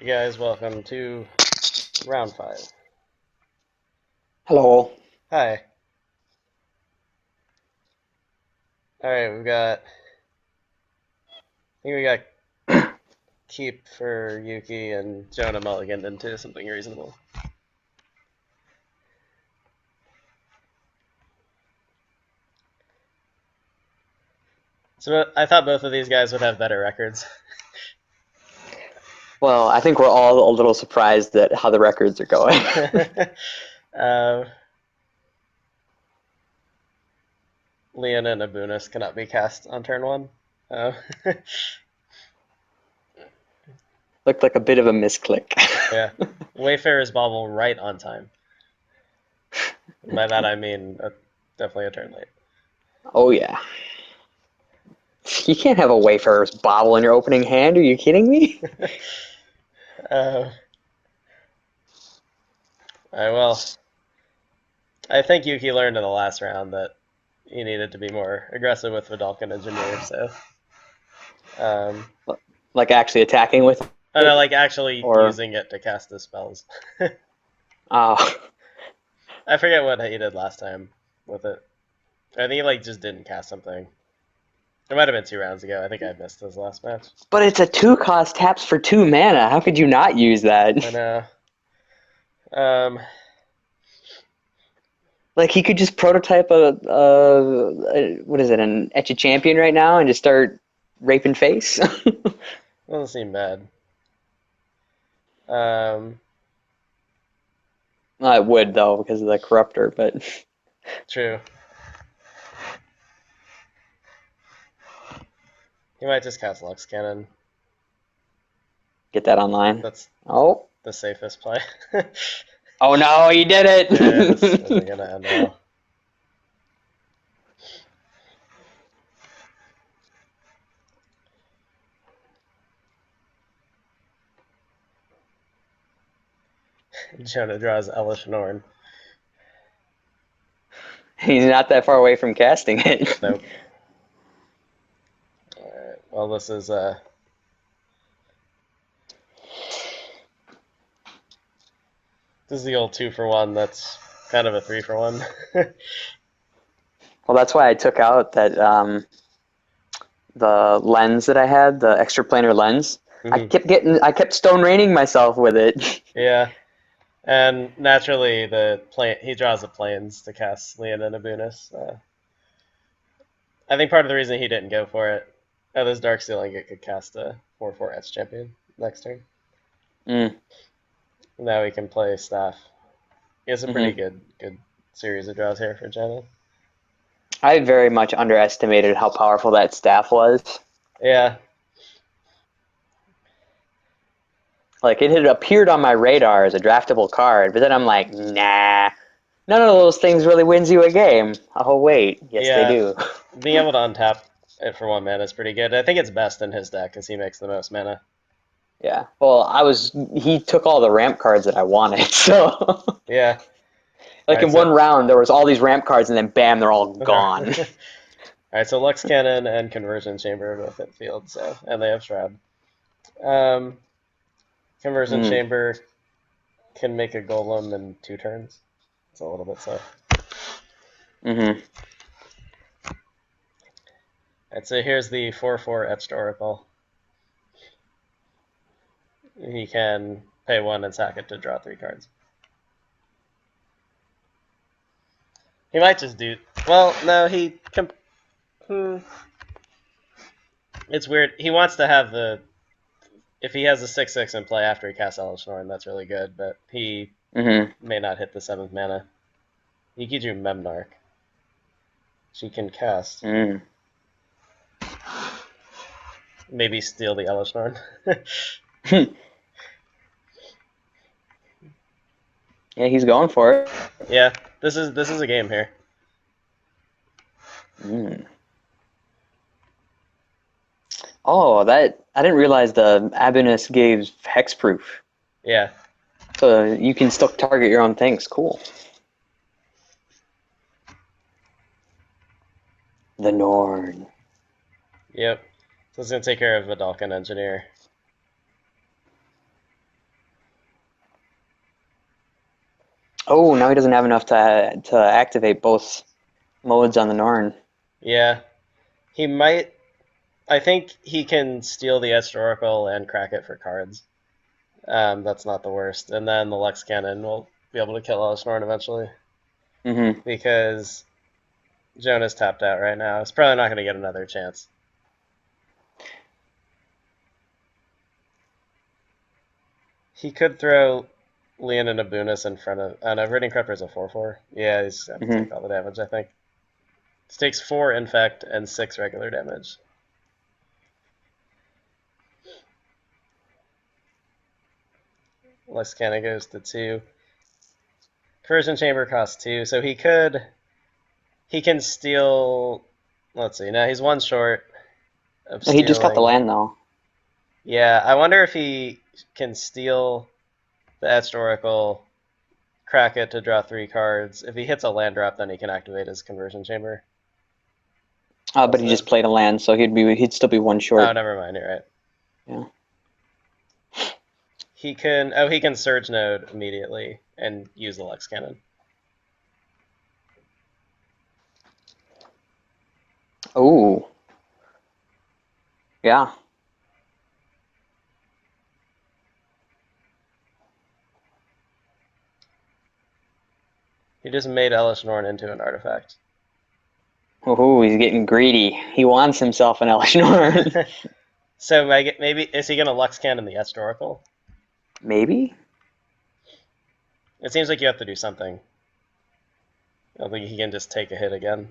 You guys, welcome to round 5. Hello. Hi. Alright, I think we got keep for Yuuki and Jonah mulliganed into something reasonable. So I thought both of these guys would have better records. Well, I think we're all a little surprised at how the records are going. uh, Leon and Abunis cannot be cast on turn 1. Uh, Looked like a bit of a misclick. yeah. Wayfarer's Bauble right on time. By that I mean definitely a turn late. Oh yeah. You can't have a Wayfarer's Bobble in your opening hand. Are you kidding me? uh, Alright, well, I think Yuki learned in the last round that he needed to be more aggressive with Vidalcan Engineer, so Like actually attacking with I know, it, like actually or using it to cast the spells. oh, I forget what he did last time with it. I think he like just didn't cast something. It might have been 2 rounds ago. I think I missed his last match. but it's a 2-cost taps for 2 mana. How could you not use that? I know. Um, Like he could just prototype a what is it, an Etch a Champion right now and just start raping face. doesn't seem bad. Um, Well, it would though because of the corruptor, but True. He might just cast Lux Cannon. get that online. That's Oh, the safest play. oh no, he did Yeah, this isn't it. gonna end well. Jonah draws Elish Norn. He's not that far away from casting it. Nope. Alright, well, this is the old 2-for-1. That's kind of a 3-for-1. Well, that's why I took out that the lens that I had, the extra planar lens. I kept stone raining myself with it. Yeah, and naturally he draws the planes to cast Leon and Abunis. I think part of the reason he didn't go for it, this Dark Sealing it could cast a 4/4 Etch Champion next turn. Mm, Now he can play Staff. He has a pretty hmm good series of draws here for Jonah. I very much underestimated how powerful that staff was. Yeah, Like it had appeared on my radar as a draftable card, but then I'm like, nah, none of those things really wins you a game. Oh wait, yes they yeah. do. Being able to untap it for 1 mana is pretty good. I think it's best in his deck because he makes the most mana. Yeah. Well, he took all the ramp cards that I wanted, so Yeah. All like right, in so one round there was all these ramp cards and then bam, they're all okay. gone. Alright, so Lux Cannon and Conversion Chamber are both at field, so and they have Shroud. Um, Conversion Mm. Chamber can make a Golem in 2 turns. It's a little bit slow. hmm Alright, so here's the 4/4 Etched Oracle. He can pay 1 and sack it to draw 3 cards. He might just do. Well, no, it's weird. He wants to have the. If he has a 6/6 in play after he casts Elish Norn, that's really good, but he hmm may not hit the 7th mana. Yuki drew Memnarch. She can cast. Mm. Maybe steal the Elish Norn. Yeah, he's going for it. Yeah, this is a game here. Mm. Oh, that I didn't realize the Abinus gave hexproof, Yeah. so you can still target your own things. Cool. The Norn. Yep. So it's gonna take care of Vidalcan Engineer. Oh, now he doesn't have enough to activate both modes on the Norn. Yeah. He might... I think he can steal the Etched Oracle and crack it for cards. That's not the worst. And then the Lux Cannon will be able to kill Elish Norn eventually. Mm-hmm. Because Jonah's tapped out right now. He's probably not going to get another chance. He could throw Leon and Abunis in front of... Oh no, Ridding Crepper's a 4/4. Yeah, he's going to take all the damage, I think. He takes 4 Infect and 6 regular damage. Lux Cannon goes to 2. Conversion Chamber costs 2, so he can steal... Let's see, now he's 1 short of stealing. He just got the land, though. Yeah, I wonder if he can steal the Etched Oracle, crack it to draw 3 cards. If he hits a land drop, then he can activate his Conversion Chamber. But he just played a land, so he'd still be 1 short. Oh, never mind, you're right. Yeah. He can Surge Node immediately and use the Lux Cannon. Oh. Yeah. He just made Elish Norn into an artifact. Oh, he's getting greedy. He wants himself an Elish Norn. So maybe is he going to Lux Cannon the Etched Oracle? Maybe. It seems like you have to do something. I don't think he can just take a hit again.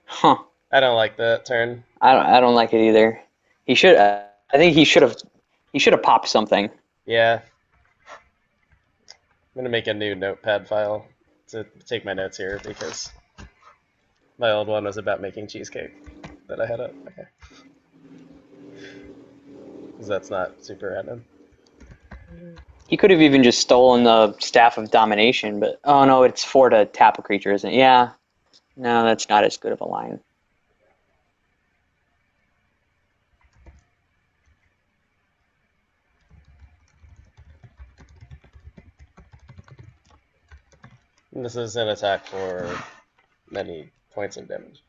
Huh. I don't like that turn. I don't like it either. He should. I think he should have popped something. Yeah. I'm gonna make a new notepad file to take my notes here because my old one was about making cheesecake that I had up. Okay. Because that's not super random. He could have even just stolen the Staff of Domination, but oh no, it's 4 to tap a creature, isn't it? Yeah. No, that's not as good of a line. And this is an attack for many points of damage.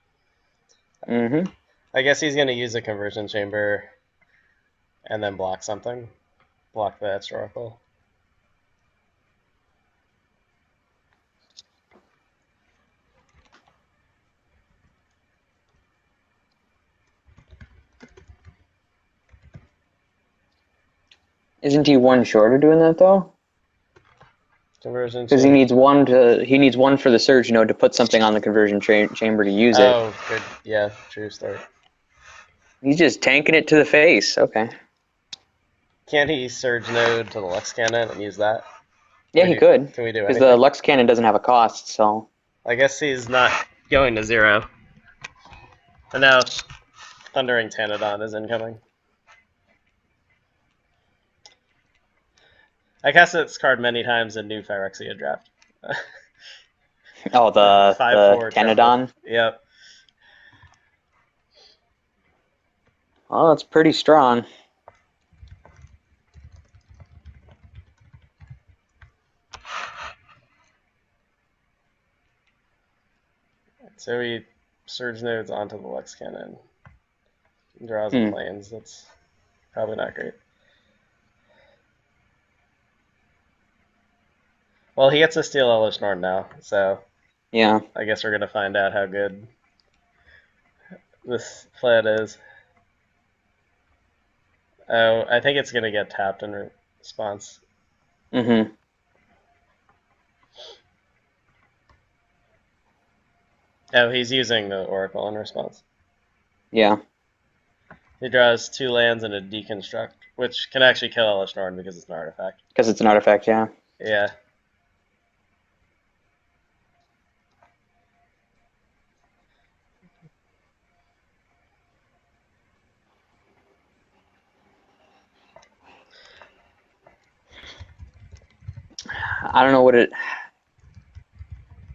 Mm-hmm. I guess he's going to use a Conversion Chamber and then block something. Block the Etched Oracle. Isn't he 1 shorter doing that though? Conversion Because Chamber. he needs 1 for the Surge Node to put something on the Conversion Chamber to use it. Oh, good. Yeah, true start. He's just tanking it to the face. Okay. Can't he Surge Node to the Lux Cannon and use that? Yeah, he could. Can we do because anything? the Lux Cannon doesn't have a cost, so. I guess he's not going to 0. And now Thundering Tanadon is incoming. I cast this card many times in new Phyrexia draft. Oh, the 5/4 Tanadon? Yep. Oh, that's pretty strong. So he Surge Nodes onto the Lux Cannon. Draws the planes. That's probably not great. Well, he gets to steal Elish Norn now, so Yeah. I guess we're going to find out how good this plan is. Oh, I think it's going to get tapped in response. Mm-hmm. Oh, he's using the Oracle in response. Yeah. He draws 2 lands and a Deconstruct, which can actually kill Elish Norn because it's an artifact. Because it's an artifact, yeah. Yeah. I don't know what it...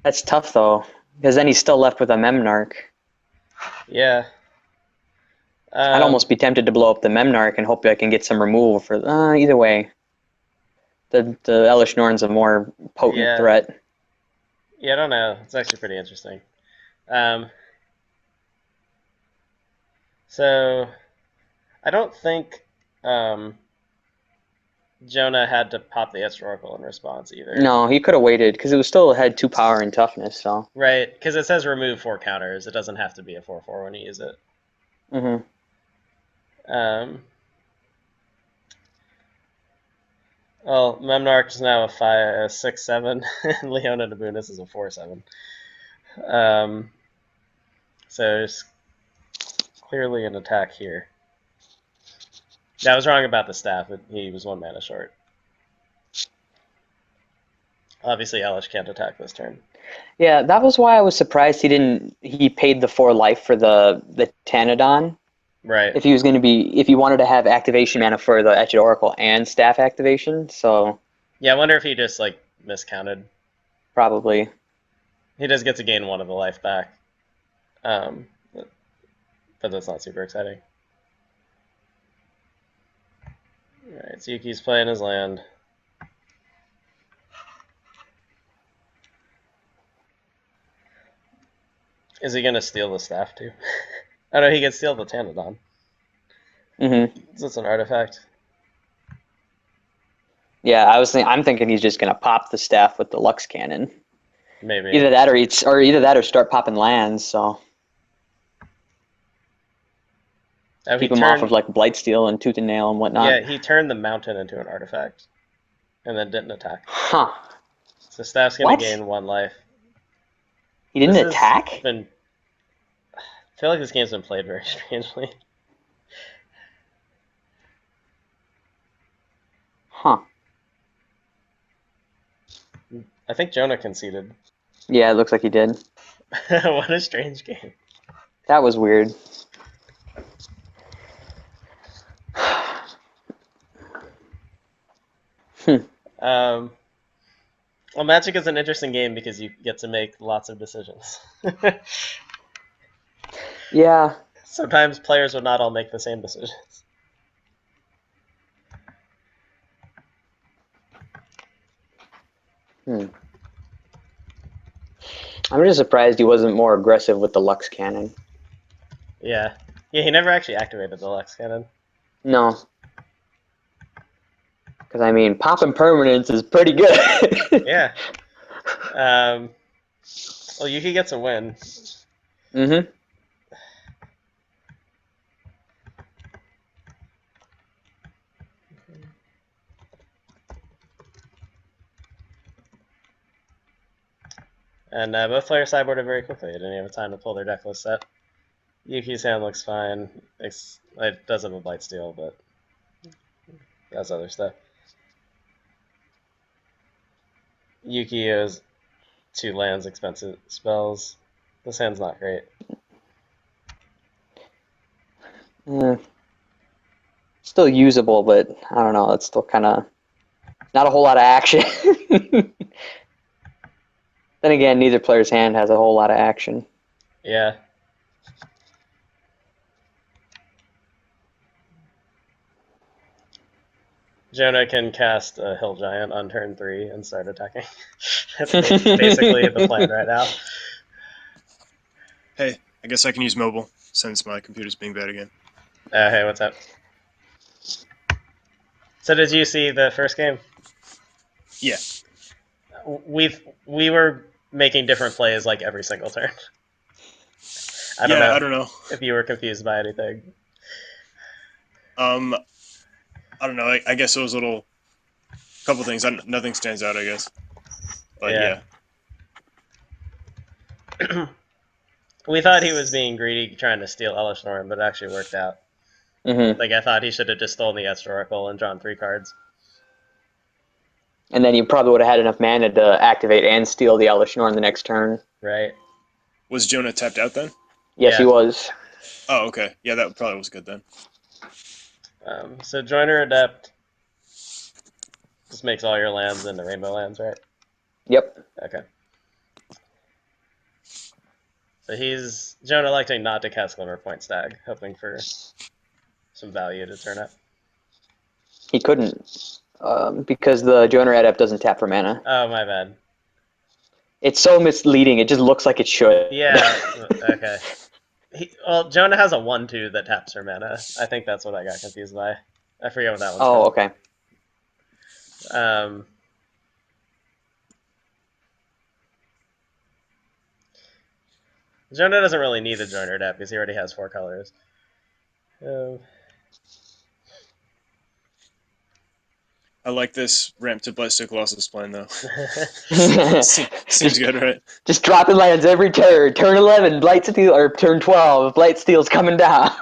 That's tough, though. Because then he's still left with a Memnarch. Yeah. I'd almost be tempted to blow up the Memnarch and hope I can get some removal for. Either way, the Elish Norn's a more potent yeah, threat. yeah. I don't know. It's actually pretty interesting. Um, so I don't think Jonah had to pop the Extra Oracle in response either. No, he could have waited because it was still had 2 power and toughness. So. Right, because it says remove 4 counters. It doesn't have to be a 4/4 when you use it. Mhm. Well, Memnarch is now a 6/7, and Leona Nabunis is a 4/7. So there's clearly an attack here. Yeah, I was wrong about the staff. He was 1 mana short. Obviously, Elish can't attack this turn. Yeah, that was why I was surprised he didn't. He paid the 4 life for the Tanadon. Right. If he wanted to have activation mana for the Etched Oracle and staff activation, so Yeah, I wonder if he just miscounted. probably. He does get to gain 1 of the life back, but that's not super exciting. All right, so Yuki's playing his land. Is he gonna steal the staff too? Oh no, he can steal the Tanadon. Mm-hmm. That's an artifact. Yeah, I'm thinking he's just gonna pop the staff with the Lux Cannon. Maybe. Either that or start popping lands. So Oh, keep him off of like Blightsteel and Tooth and Nail and whatnot. Yeah, he turned the mountain into an artifact, and then didn't attack. Huh? So staff's gonna gain 1 life. He didn't attack? I feel like this game's been played very strangely. Huh. I think Jonah conceded. Yeah, it looks like he did. What a strange game. That was weird. Well, Magic is an interesting game because you get to make lots of decisions. Yeah. Sometimes players would not all make the same decisions. I'm just surprised he wasn't more aggressive with the Lux Cannon. Yeah. Yeah, he never actually activated the Lux Cannon. No. Because, I mean, popping permanence is pretty good. Yeah. Well, Yuki gets a win. Mm-hmm. And both players sideboarded very quickly. They didn't have time to pull their deck list set. Yuki's hand looks fine. It does have a Blightsteel, but that's other stuff. Yuki has 2 lands, expensive spells. This hand's not great. Still usable, but I don't know. It's still kind of not a whole lot of action. Then again, neither player's hand has a whole lot of action. Yeah. Jonah can cast a Hill Giant on turn 3 and start attacking. That's basically the plan right now. Hey, I guess I can use mobile since my computer's being bad again. Hey, what's up? So did you see the first game? Yeah. We were making different plays like every single turn. I don't know if you were confused by anything. I don't know. I guess it was a couple things. Nothing stands out, I guess. But yeah. We thought he was being greedy, trying to steal Elish Norn, but it actually worked out. Mm-hmm. I thought he should have just stolen the Extra Oracle and drawn 3 cards. And then you probably would have had enough mana to activate and steal the Elish Norn the next turn. Right. Was Jonah tapped out then? Yes, he was. Oh, okay. Yeah, that probably was good then. So Joiner Adept just makes all your lands into Rainbow lands, right? Yep. Okay. So he's Jonah electing not to cast Glimmer Point Stag, hoping for some value to turn up. He couldn't, because the Jonah Adept doesn't tap for mana. Oh, my bad. It's so misleading. It just looks like it should. Yeah, okay. Well, Jonah has a 1/2 that taps for mana. I think that's what I got confused by. I forget what that one's Oh, from. okay. Jonah doesn't really need a Joiner Adept because he already has 4 colors. I like this ramp to Blightsteel Colossus plan, though. Seems just, good, right? just dropping lands every turn. Turn 11, Blightsteel, or turn 12, Blightsteel's coming down.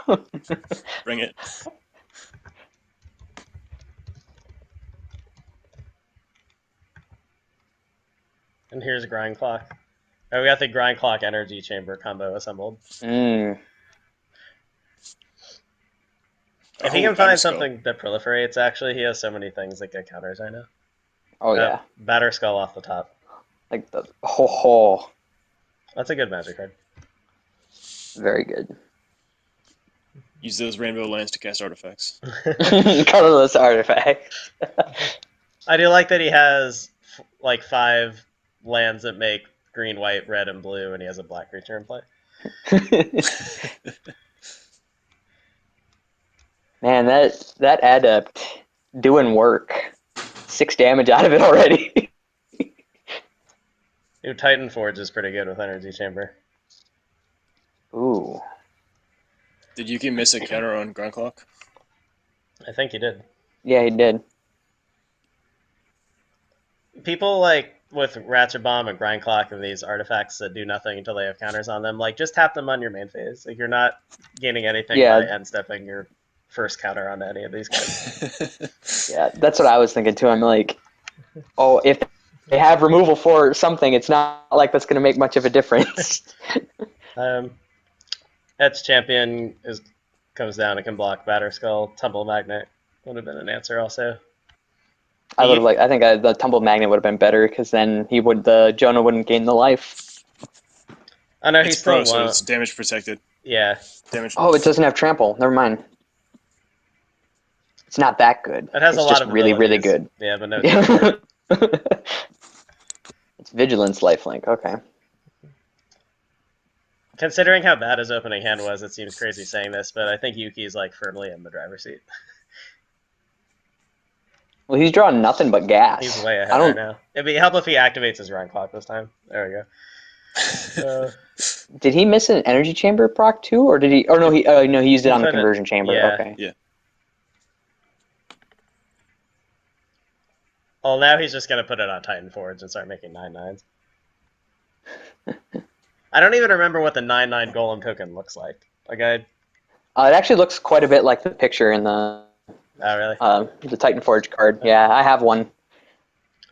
Bring it. And here's Grind Clock. Oh, we got the Grind Clock Energy Chamber combo assembled. If he can find something that proliferates, actually, he has so many things that get counters right now. Oh, yeah. Batter Skull off the top. Like the ho. That's a good magic card. Very good. Use those rainbow lands to cast artifacts. Colorless artifacts. I do like that he has like 5 lands that make green, white, red, and blue, and he has a black creature in play. Man, that adept doing work. 6 damage out of it already. New Titan Forge is pretty good with Energy Chamber. Ooh. Did Yuuki miss a counter on Ground Clock? I think he did. Yeah, he did. People like with Ratchet Bomb and Grind Clock and these artifacts that do nothing until they have counters on them, like just tap them on your main phase. Like you're not gaining anything by end stepping your first counter onto any of these guys. Yeah, that's what I was thinking too. I'm like, oh, if they have removal for something, it's not like that's going to make much of a difference. Etch Champion comes down and can block Batter Skull. Tumble Magnet would have been an answer also. I would have I think the Tumble Magnet would have been better because then Jonah wouldn't gain the life. Oh no, it's he's still pro, so it's damage protected. Yeah. Damage. Oh, it doesn't have trample. Never mind. It's not that good. It has it's a lot of really, really abilities. good. Yeah, but no. It's Vigilance Lifelink. Okay. Considering how bad his opening hand was, it seems crazy saying this, but I think Yuuki's like firmly in the driver's seat. Well, he's drawing nothing but gas. He's way ahead right now. It'd help if he activates his Grind Clock this time. There we go. Did he miss an Energy Chamber proc too, or did he? Oh no, he used it on the Conversion Chamber. Yeah. Okay. Yeah. Well, now he's just gonna put it on Titan Forge and start making 9/9s. I don't even remember what the 9/9 Golem token looks like. It actually looks quite a bit like the picture in the. Oh really? The Titan Forge card. Yeah, I have one.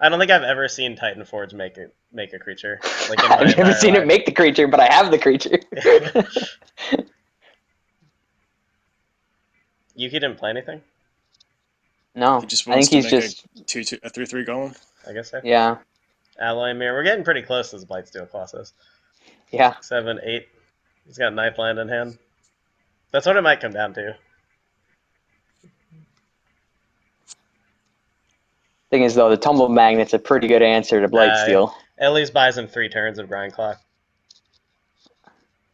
I don't think I've ever seen Titan Forge make a creature. Like I've never seen it make the creature, but I have the creature. Yuuki didn't play anything? No, he just wants I think to he's just a 3/3 golem. I guess so. Yeah. Alloy Mirror. We're getting pretty close to the Blightsteel Colossus. Yeah. 7, 8. He's got Knife Land in hand. That's what it might come down to. Thing is, though, the Tumble Magnet's a pretty good answer to Blightsteel. At least buys him 3 turns of Grind Clock.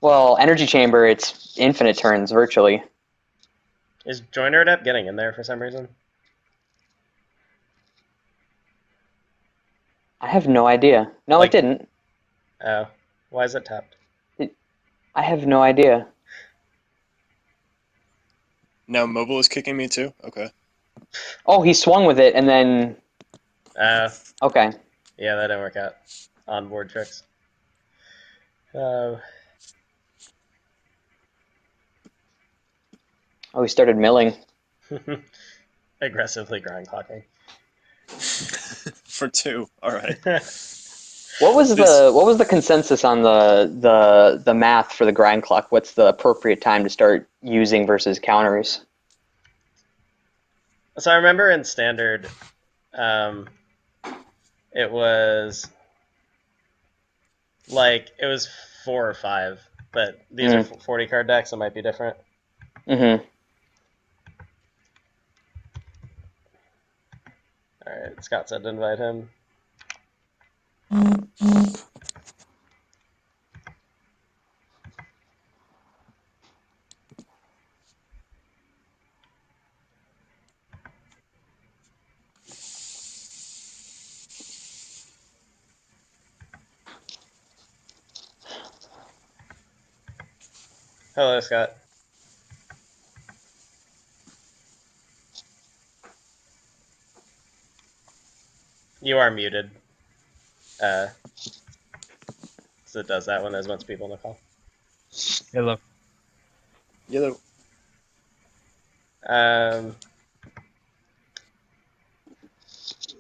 Well, Energy Chamber, it's infinite turns, virtually. Is Joiner Adept getting in there for some reason? I have no idea. No, it didn't. Oh. Why is it tapped? I have no idea. Now mobile is kicking me too? Okay. Oh, he swung with it and then... Okay. Okay. Yeah, that didn't work out. Onboard tricks. Oh, he started milling. Aggressively grind clocking. For 2. All right. What was the consensus on the math for the grind clock? What's the appropriate time to start using versus counters? So I remember in standard, it was 4 or 5, but these are 40 card decks, so it might be different. Mm-hmm. Scott said to invite him. Hello, Scott. You are muted. So it does that when there's a bunch of people in the call. Hello. Yellow.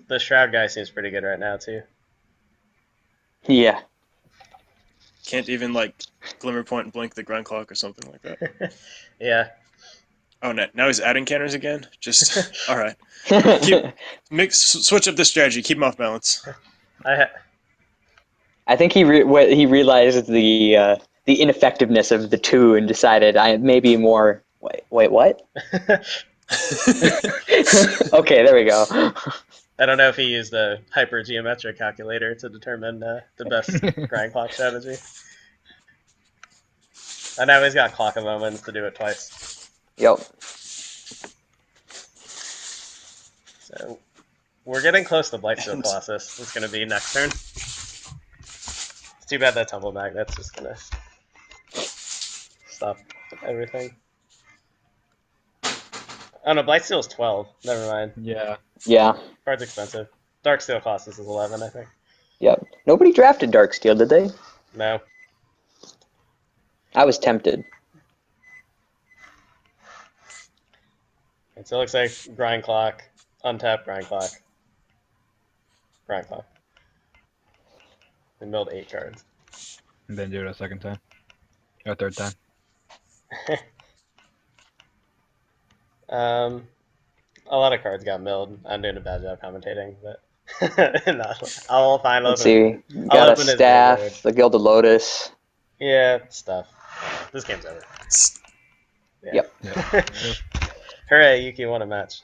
The Shroud guy seems pretty good right now, too. Yeah. Can't even, like, Glimmer Point and blink the grind clock or something like that. Yeah. Oh, now he's adding canners again? Just, alright. I Switch up the strategy. Keep him off balance. think he realized the ineffectiveness of the two and decided I maybe more. Wait, what? Okay, there we go. I don't know if he used a hypergeometric calculator to determine the best grind clock strategy. I know he's got clock of omens to do it twice. Yep. So we're getting close to Blightsteel Colossus. It's going to be next turn. It's too bad that Tumble Magnet's just going to stop everything. Oh no, Blightsteel's 12. Never mind. Yeah. Yeah. Card's expensive. Darksteel Colossus is 11, I think. Yep. Nobody drafted Darksteel, did they? No. I was tempted. And so it looks like Grind Clock, untap Grind Clock, Grind Clock. And milled 8 cards. And then do it a second time. Or a third time. A lot of cards got milled. I'm doing a bad job commentating, but no, I'll find Let's open. see. I'll Got a open his graveyard. staff, the Gilded Lotus. Yeah, stuff. This game's over. Yeah. Yep. Hooray, Yuuki won a match.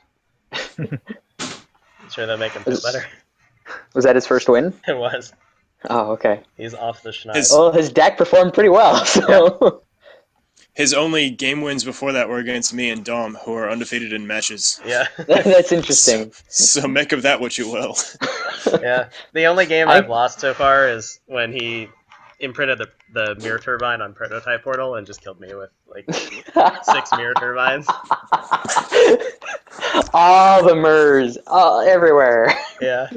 Sure that'll make him feel better. Was that his first win? It was. Oh, okay. He's off the schneid. Well, his deck performed pretty well, so... His only game wins before that were against me and Dom, who are undefeated in matches. Yeah. That's interesting. So make of that what you will. Yeah. The only game I've lost so far is when he imprinted the mirror turbine on prototype portal and just killed me with like 6 mirror turbines. All the Murs, everywhere. Yeah.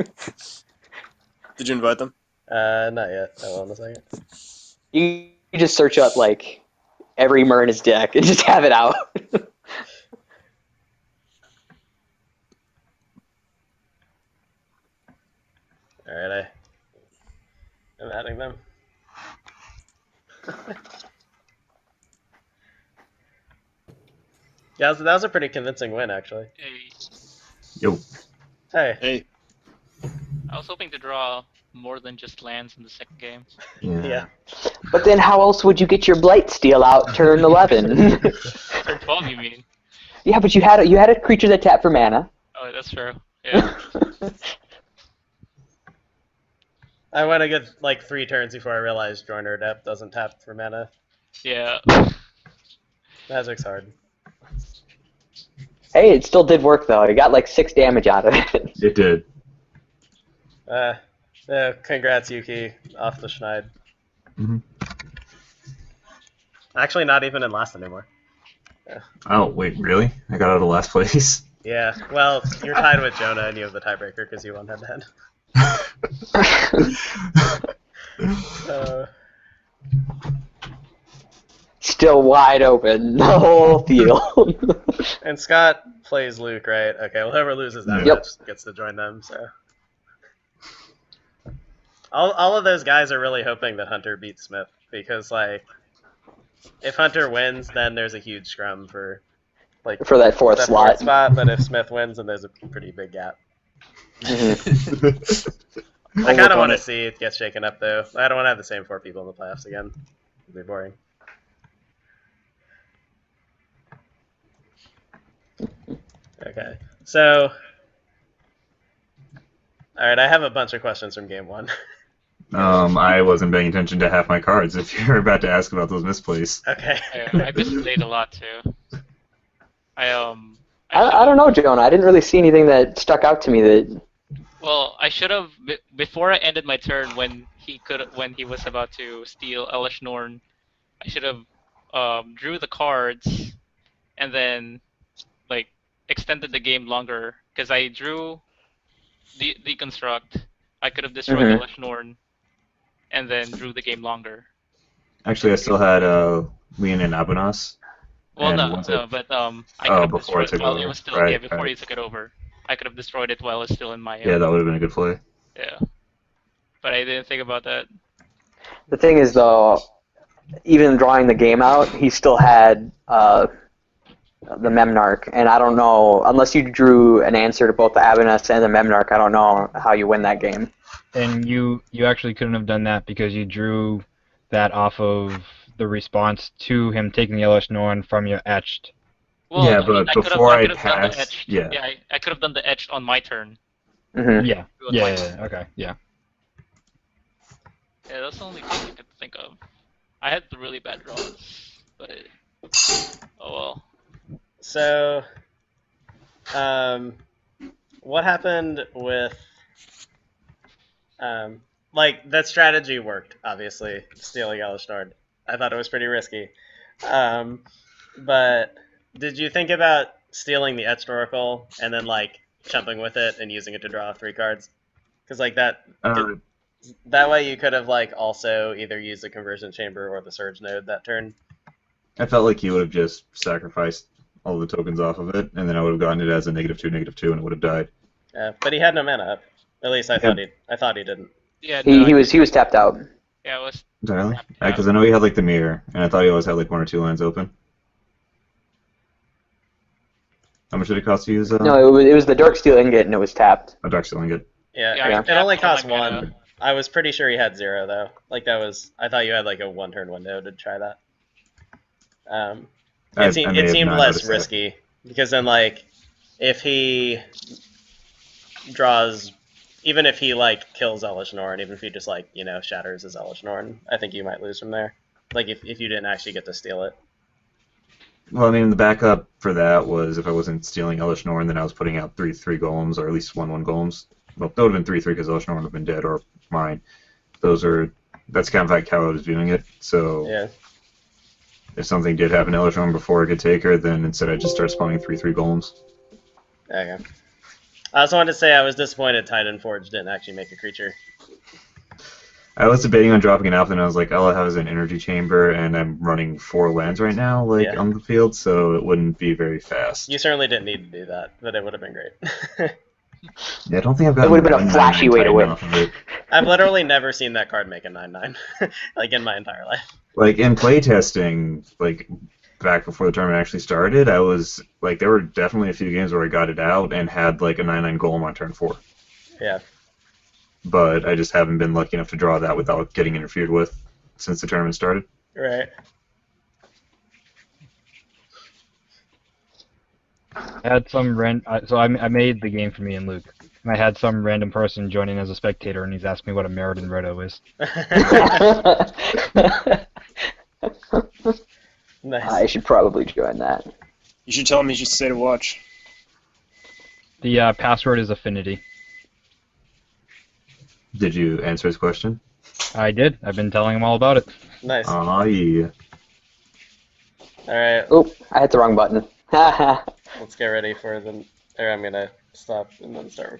Did you invite them? Not yet. I will in a second. You just search up like every Myr in his deck and just have it out. Alright, I'm adding them. Yeah, that was a pretty convincing win, actually. Hey, Yo. Hey. Hey. I was hoping to draw more than just lands in the second game. Yeah. But then how else would you get your Blightsteel out turn 11? Turn 12, you mean? Yeah, but you had a creature that tapped for mana. Oh, that's true. Yeah. I went a good like 3 turns before I realized Joiner Adept doesn't tap for mana. Yeah. Magic's hard. Hey, it still did work though. He got like 6 damage out of it. It did. Congrats, Yuuki, off the schneid. Mm-hmm. Actually, not even in last anymore. Oh, wait, really? I got out of last place? Yeah, well, you're tied with Jonah and you have the tiebreaker because you won head-to-head. Still wide open, the whole field. And Scott plays Luke, right? Okay, well, whoever loses that Yep. match gets to join them, so... All of those guys are really hoping that Hunter beats Smith, because, like, if Hunter wins, then there's a huge scrum for, like, For that fourth slot. spot, but if Smith wins, then there's a pretty big gap. Mm-hmm. I kind of want to see it get shaken up, though. I don't want to have the same 4 people in the playoffs again. It'd be boring. Okay, so All right, I have a bunch of questions from game 1. I wasn't paying attention to half my cards. If you're about to ask about those misplays, Okay. I misplayed a lot too. I I don't know, Jonah. I didn't really see anything that stuck out to me that. Well, I should have before I ended my turn when he was about to steal Elish Norn. I should have drew the cards and then like extended the game longer because I drew the deconstruct. I could have destroyed Mhm. Elish Norn and then drew the game longer. actually, I still had Leon and Abonos, Well, and no, once no, but I could oh, have before I destroyed took while it over, was still right, before right. he took it over. I could have destroyed it while it's still in my Yeah, that would have been a good play. yeah. But I didn't think about that. The thing is, though, even drawing the game out, he still had the Memnarch, and I don't know, unless you drew an answer to both the Abenus and the Memnarch, I don't know how you win that game. And you actually couldn't have done that because you drew that off of the response to him taking the Elish Norn from your etched. Well, Yeah, I mean, but before I I could have done the passed, etched. yeah. Yeah, I could have done the etched on my turn. Hmm. Yeah. Drew on my turn. Okay. Yeah. Yeah, that's the only thing I could think of. I had the really bad draws, but oh well. So, what happened with, like, that strategy worked, obviously, stealing Elishnorn. I thought it was pretty risky. But did you think about stealing the Etched Oracle and then, like, jumping with it and using it to draw 3 cards? Because, like, that way you could have, like, also either used the Conversion Chamber or the Surge Node that turn. I felt like he would have just sacrificed all the tokens off of it, and then I would have gotten it as a -2/-2, and it would have died. But he had no mana up. At least I thought he didn't. Yeah, no, He was tapped out. Yeah, it was. Entirely? Tapped Because out. I know he had like the mirror, and I thought he always had like 1 or 2 lines open. How much did it cost to use? No, it was the Darksteel ingot, and it was tapped. A Dark Seal Ingot. Yeah, Yeah, it only tapped all cost my mana. 1. I was pretty sure he had 0 though. Like that was, I thought you had like a 1-turn window to try that. I It may have seemed not less noticed that. risky because then like if he draws, even if he like kills Elish Norn, even if he just like shatters his Elish Norn, I think you might lose from there. Like if you didn't actually get to steal it. Well, I mean, the backup for that was if I wasn't stealing Elish Norn, then I was putting out 3/3 golems, or at least 1/1 golems. Well, that would have been 3/3 because Elish Norn would have been dead, or mine. That's kind of like how I was viewing it. So Yeah. if something did happen to Elish Norn before I could take her, then instead I just start spawning 3/3 golems. Okay. I also wanted to say I was disappointed Titan Forge didn't actually make a creature. I was debating on dropping an alpha, and I was like, all I have is an energy chamber, and I'm running 4 lands right now, Yeah. on the field, so it wouldn't be very fast. You certainly didn't need to do that, but it would have been great. Yeah, I don't think I've got. It would have been a flashy way to win. I've literally never seen that card make a 9/9, like in my entire life. Like in playtesting, like back before the tournament actually started, I was like, there were definitely a few games where I got it out and had like a 9/9 golem on turn 4. Yeah. But I just haven't been lucky enough to draw that without getting interfered with since the tournament started. Right. I had some so I made the game for me and Luke. And I had some random person joining as a spectator, and he's asked me what a Mirrodin Roto is. Nice. I should probably join that. You should tell him he should stay to watch. The password is affinity. Did you answer his question? I did. I've been telling him all about it. Nice. Ah, yeah. All right. Oh, I hit the wrong button. Let's get ready for the. Or I'm gonna stop and then start.